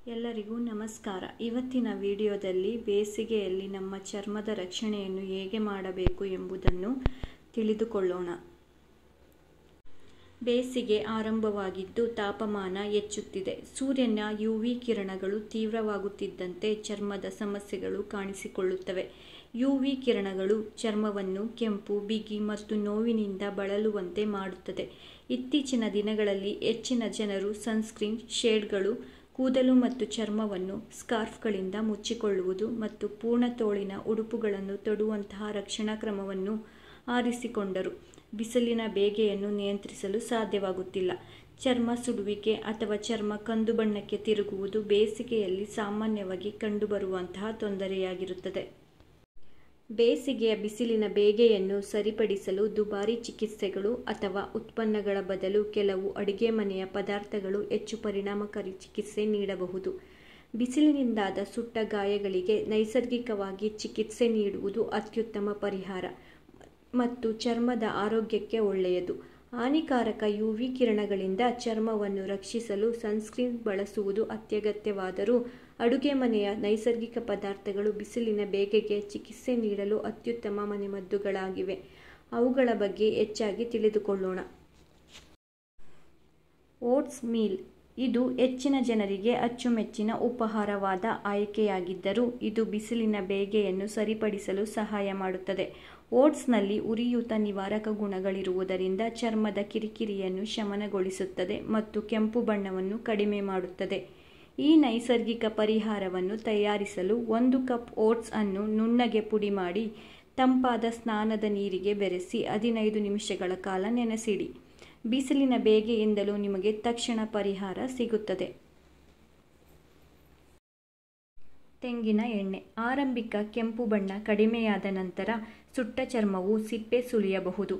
ಎಲ್ಲರಿಗೂ ನಮಸ್ಕಾರ. ಇವತ್ತಿನ ವಿಡಿಯೋದಲ್ಲಿ ಬೇಸಿಗೆಯಲ್ಲಿ ನಮ್ಮ ಚರ್ಮದ ರಕ್ಷಣೆಯನ್ನು ಹೇಗೆ ಮಾಡಬೇಕು ಎಂಬುದನ್ನು ತಿಳಿದುಕೊಳ್ಳೋಣ. ಬೇಸಿಗೆ ಆರಂಭವಾಗಿದ್ದು ತಾಪಮಾನ ಹೆಚ್ಚುತ್ತಿದೆ. ಸೂರ್ಯನ ಯುವಿ ಕಿರಣಗಳು ತೀವ್ರವಾಗುತ್ತಿದ್ದಂತೆ ಚರ್ಮದ ಸಮಸ್ಯೆಗಳು ಕಾಣಿಸಿಕೊಳ್ಳುತ್ತವೆ. ಯುವಿ ಕಿರಣಗಳು ಚರ್ಮವನ್ನು ಕೆಂಪು, ಬಿಗಿ ಮತ್ತು ನೋವಿನಿಂದ ಬಳಲುವಂತೆ ಮಾಡುತ್ತದೆ. ಇತ್ತೀಚಿನ ದಿನಗಳಲ್ಲಿ ಹೆಚ್ಚಿನ ಜನರು ಸನ್ಸ್ಕ್ರೀನ್, ಶೇಡ್ಗಳು, ಕೂದಲು ಮತ್ತು ಚರ್ಮವನ್ನು ಸ್ಕಾರ್ಫ್ಗಳಿಂದ ಮುಚ್ಚಿಕೊಳ್ಳುವುದು ಮತ್ತು ಪೂರ್ಣ ತೋಳಿನ ಉಡುಪುಗಳನ್ನು ತೊಡುವಂತಹ ರಕ್ಷಣಾ ಕ್ರಮವನ್ನು ಆರಿಸಿಕೊಂಡರು. ಬಿಸಿಲಿನ ಬೇಗೆಯನ್ನು ನಿಯಂತ್ರಿಸಲು ಸಾಧ್ಯವಾಗುತ್ತಿಲ್ಲ. ಚರ್ಮ ಸುಡುವಿಕೆ ಅಥವಾ ಚರ್ಮ ಕಂದು ಬಣ್ಣಕ್ಕೆ ತಿರುಗುವುದು ಬೇಸಿಗೆಯಲ್ಲಿ ಸಾಮಾನ್ಯವಾಗಿ ಕಂಡುಬರುವಂತಹ ತೊಂದರೆಯಾಗಿರುತ್ತದೆ. ಬೇಸಿಗೆಯ ಬಿಸಿಲಿನ ಬೇಗೆಯನ್ನು ಸರಿಪಡಿಸಲು ದುಬಾರಿ ಚಿಕಿತ್ಸೆಗಳು ಅಥವಾ ಉತ್ಪನ್ನಗಳ ಬದಲು ಕೆಲವು ಅಡುಗೆ ಮನೆಯ ಪದಾರ್ಥಗಳು ಹೆಚ್ಚು ಪರಿಣಾಮಕಾರಿ ಚಿಕಿತ್ಸೆ ನೀಡಬಹುದು. ಬಿಸಿಲಿನಿಂದಾದ ಸುಟ್ಟ ಗಾಯಗಳಿಗೆ ನೈಸರ್ಗಿಕವಾಗಿ ಚಿಕಿತ್ಸೆ ನೀಡುವುದು ಅತ್ಯುತ್ತಮ ಪರಿಹಾರ ಮತ್ತು ಚರ್ಮದ ಆರೋಗ್ಯಕ್ಕೆ ಒಳ್ಳೆಯದು. ಹಾನಿಕಾರಕ ಯುವಿ ಕಿರಣಗಳಿಂದ ಚರ್ಮವನ್ನು ರಕ್ಷಿಸಲು ಸನ್ಸ್ಕ್ರೀನ್ ಬಳಸುವುದು ಅತ್ಯಗತ್ಯವಾದರೂ ಅಡುಗೆ ಮನೆಯ ನೈಸರ್ಗಿಕ ಪದಾರ್ಥಗಳು ಬಿಸಿಲಿನ ಬೇಗೆಗೆ ಚಿಕಿತ್ಸೆ ನೀಡಲು ಅತ್ಯುತ್ತಮ ಮನೆಮದ್ದುಗಳಾಗಿವೆ. ಅವುಗಳ ಬಗ್ಗೆ ಹೆಚ್ಚಾಗಿ ತಿಳಿದುಕೊಳ್ಳೋಣ. ಓಟ್ಸ್ ಮೀಲ್ ಇದು ಹೆಚ್ಚಿನ ಜನರಿಗೆ ಅಚ್ಚುಮೆಚ್ಚಿನ ಉಪಹಾರವಾದ ಆಯ್ಕೆಯಾಗಿದ್ದರೂ ಇದು ಬಿಸಿಲಿನ ಬೇಗೆಯನ್ನು ಸರಿಪಡಿಸಲು ಸಹಾಯ ಮಾಡುತ್ತದೆ. ಓಟ್ಸ್ನಲ್ಲಿ ಉರಿಯೂತ ನಿವಾರಕ ಗುಣಗಳಿರುವುದರಿಂದ ಚರ್ಮದ ಕಿರಿಕಿರಿಯನ್ನು ಶಮನಗೊಳಿಸುತ್ತದೆ ಮತ್ತು ಕೆಂಪು ಬಣ್ಣವನ್ನು ಕಡಿಮೆ ಮಾಡುತ್ತದೆ. ಈ ನೈಸರ್ಗಿಕ ಪರಿಹಾರವನ್ನು ತಯಾರಿಸಲು 1 ಕಪ್ ಓಟ್ಸ್ ಅನ್ನು ನುಣ್ಣಗೆ ಪುಡಿ ಮಾಡಿ ತಂಪಾದ ಸ್ನಾನದ ನೀರಿಗೆ ಬೆರೆಸಿ 15 ನಿಮಿಷಗಳ ಕಾಲ ನೆನೆಸಿಡಿ. ಬಿಸಿಲಿನ ಬೇಗೆಯಿಂದಲೂ ನಿಮಗೆ ತಕ್ಷಣ ಪರಿಹಾರ ಸಿಗುತ್ತದೆ. ತೆಂಗಿನ ಎಣ್ಣೆ. ಆರಂಭಿಕ ಕೆಂಪು ಬಣ್ಣ ಕಡಿಮೆಯಾದ ನಂತರ ಸುಟ್ಟ ಚರ್ಮವು ಸಿಪ್ಪೆ ಸುಲಿಯಬಹುದು.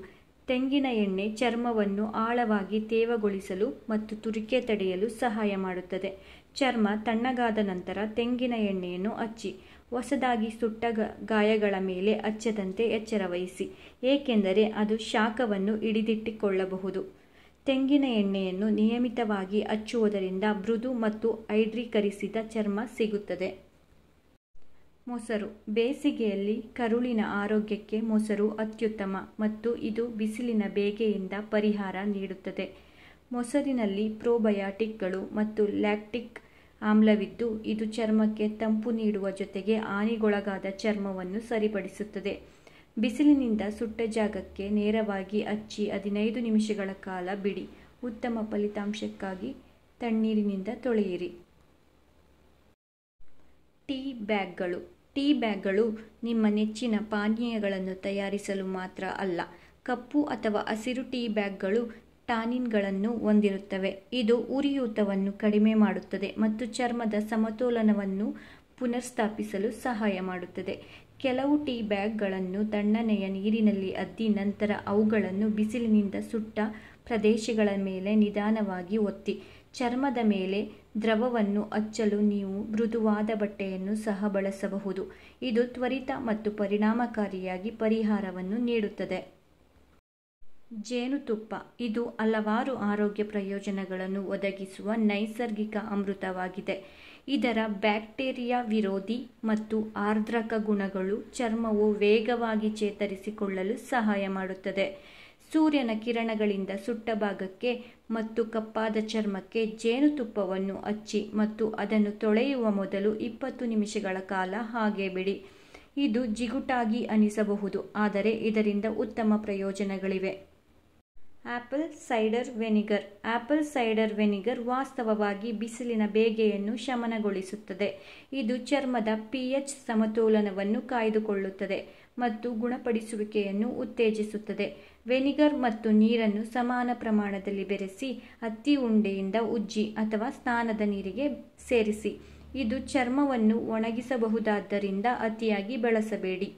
ತೆಂಗಿನ ಎಣ್ಣೆ ಚರ್ಮವನ್ನು ಆಳವಾಗಿ ತೇವಗೊಳಿಸಲು ಮತ್ತು ತುರಿಕೆ ತಡೆಯಲು ಸಹಾಯ ಮಾಡುತ್ತದೆ. ಚರ್ಮ ತಣ್ಣಗಾದ ನಂತರ ತೆಂಗಿನ ಎಣ್ಣೆಯನ್ನು ಹಚ್ಚಿ. ಹೊಸದಾಗಿ ಸುಟ್ಟ ಗಾಯಗಳ ಮೇಲೆ ಹಚ್ಚದಂತೆ ಎಚ್ಚರವಹಿಸಿ, ಏಕೆಂದರೆ ಅದು ಶಾಖವನ್ನು ಹಿಡಿದಿಟ್ಟುಕೊಳ್ಳಬಹುದು. ತೆಂಗಿನ ಎಣ್ಣೆಯನ್ನು ನಿಯಮಿತವಾಗಿ ಹಚ್ಚುವುದರಿಂದ ಮೃದು ಮತ್ತು ಹೈಡ್ರೀಕರಿಸಿದ ಚರ್ಮ ಸಿಗುತ್ತದೆ. ಮೊಸರು. ಬೇಸಿಗೆಯಲ್ಲಿ ಕರುಳಿನ ಆರೋಗ್ಯಕ್ಕೆ ಮೊಸರು ಅತ್ಯುತ್ತಮ ಮತ್ತು ಇದು ಬಿಸಿಲಿನ ಬೇಗೆಯಿಂದ ಪರಿಹಾರ ನೀಡುತ್ತದೆ. ಮೊಸರಿನಲ್ಲಿ ಪ್ರೋಬಯಾಟಿಕ್ಗಳು ಮತ್ತು ಲ್ಯಾಕ್ಟಿಕ್ ಆಮ್ಲವಿದ್ದು ಇದು ಚರ್ಮಕ್ಕೆ ತಂಪು ನೀಡುವ ಜೊತೆಗೆ ಹಾನಿಗೊಳಗಾದ ಚರ್ಮವನ್ನು ಸರಿಪಡಿಸುತ್ತದೆ. ಬಿಸಿಲಿನಿಂದ ಸುಟ್ಟ ಜಾಗಕ್ಕೆ ನೇರವಾಗಿ ಹಚ್ಚಿ 15 ನಿಮಿಷಗಳ ಕಾಲ ಬಿಡಿ. ಉತ್ತಮ ಫಲಿತಾಂಶಕ್ಕಾಗಿ ತಣ್ಣೀರಿನಿಂದ ತೊಳೆಯಿರಿ. ಟೀ ಬ್ಯಾಗ್ಗಳು. ಟೀ ಬ್ಯಾಗ್ಗಳು ನಿಮ್ಮ ನೆಚ್ಚಿನ ಪಾನೀಯಗಳನ್ನು ತಯಾರಿಸಲು ಮಾತ್ರ ಅಲ್ಲ. ಕಪ್ಪು ಅಥವಾ ಹಸಿರು ಟೀ ಬ್ಯಾಗ್ಗಳು ಟಾನಿನ್ಗಳನ್ನು ಹೊಂದಿರುತ್ತವೆ. ಇದು ಉರಿಯೂತವನ್ನು ಕಡಿಮೆ ಮಾಡುತ್ತದೆ ಮತ್ತು ಚರ್ಮದ ಸಮತೋಲನವನ್ನು ಪುನರ್ಸ್ಥಾಪಿಸಲು ಸಹಾಯ ಮಾಡುತ್ತದೆ. ಕೆಲವು ಟೀ ಬ್ಯಾಗ್ಗಳನ್ನು ತಣ್ಣನೆಯ ನೀರಿನಲ್ಲಿ ಅದ್ದಿ ನಂತರ ಅವುಗಳನ್ನು ಬಿಸಿಲಿನಿಂದ ಸುಟ್ಟ ಪ್ರದೇಶಗಳ ಮೇಲೆ ನಿಧಾನವಾಗಿ ಒತ್ತಿ. ಚರ್ಮದ ಮೇಲೆ ದ್ರವವನ್ನು ಹಚ್ಚಲು ನೀವು ಮೃದುವಾದ ಬಟ್ಟೆಯನ್ನು ಸಹ ಬಳಸಬಹುದು. ಇದು ತ್ವರಿತ ಮತ್ತು ಪರಿಣಾಮಕಾರಿಯಾಗಿ ಪರಿಹಾರವನ್ನು ನೀಡುತ್ತದೆ. ಜೇನುತುಪ್ಪ. ಇದು ಹಲವಾರು ಆರೋಗ್ಯ ಪ್ರಯೋಜನಗಳನ್ನು ಒದಗಿಸುವ ನೈಸರ್ಗಿಕ ಅಮೃತವಾಗಿದೆ. ಇದರ ಬ್ಯಾಕ್ಟೀರಿಯಾ ವಿರೋಧಿ ಮತ್ತು ಆರ್ದ್ರಕ ಗುಣಗಳು ಚರ್ಮವು ವೇಗವಾಗಿ ಚೇತರಿಸಿಕೊಳ್ಳಲು ಸಹಾಯ ಮಾಡುತ್ತದೆ. ಸೂರ್ಯನ ಕಿರಣಗಳಿಂದ ಸುಟ್ಟ ಭಾಗಕ್ಕೆ ಮತ್ತು ಕಪ್ಪಾದ ಚರ್ಮಕ್ಕೆ ಜೇನುತುಪ್ಪವನ್ನು ಹಚ್ಚಿ ಮತ್ತು ಅದನ್ನು ತೊಳೆಯುವ ಮೊದಲು 20 ನಿಮಿಷಗಳ ಕಾಲ ಹಾಗೆ ಬಿಡಿ. ಇದು ಜಿಗುಟಾಗಿ ಅನಿಸಬಹುದು, ಆದರೆ ಇದರಿಂದ ಉತ್ತಮ ಪ್ರಯೋಜನಗಳಿವೆ. Apple cider vinegar. Apple cider vinegar ವಾಸ್ತವವಾಗಿ ಬಿಸಿಲಿನ ಬೇಗೆಯನ್ನು ಶಮನಗೊಳಿಸುತ್ತದೆ. ಇದು ಚರ್ಮದ pH ಸಮತೋಲನವನ್ನು ಕಾಯ್ದುಕೊಳ್ಳುತ್ತದೆ ಮತ್ತು ಗುಣಪಡಿಸುವಿಕೆಯನ್ನು ಉತ್ತೇಜಿಸುತ್ತದೆ. ವೆನಿಗರ್ ಮತ್ತು ನೀರನ್ನು ಸಮಾನ ಪ್ರಮಾಣದಲ್ಲಿ ಬೆರೆಸಿ ಹತ್ತಿ ಉಂಡೆಯಿಂದ ಉಜ್ಜಿ ಅಥವಾ ಸ್ನಾನದ ನೀರಿಗೆ ಸೇರಿಸಿ. ಇದು ಚರ್ಮವನ್ನು ಒಣಗಿಸಬಹುದಾದ್ದರಿಂದ ಅತಿಯಾಗಿ ಬಳಸಬೇಡಿ.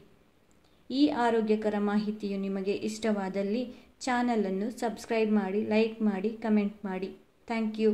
ಈ ಆರೋಗ್ಯಕರ ಮಾಹಿತಿಯು ನಿಮಗೆ ಇಷ್ಟವಾದಲ್ಲಿ ಚಾನಲ್ ಅನ್ನು ಸಬ್ಸ್ಕ್ರೈಬ್ ಮಾಡಿ, ಲೈಕ್ ಮಾಡಿ, ಕಮೆಂಟ್ ಮಾಡಿ. Thank you.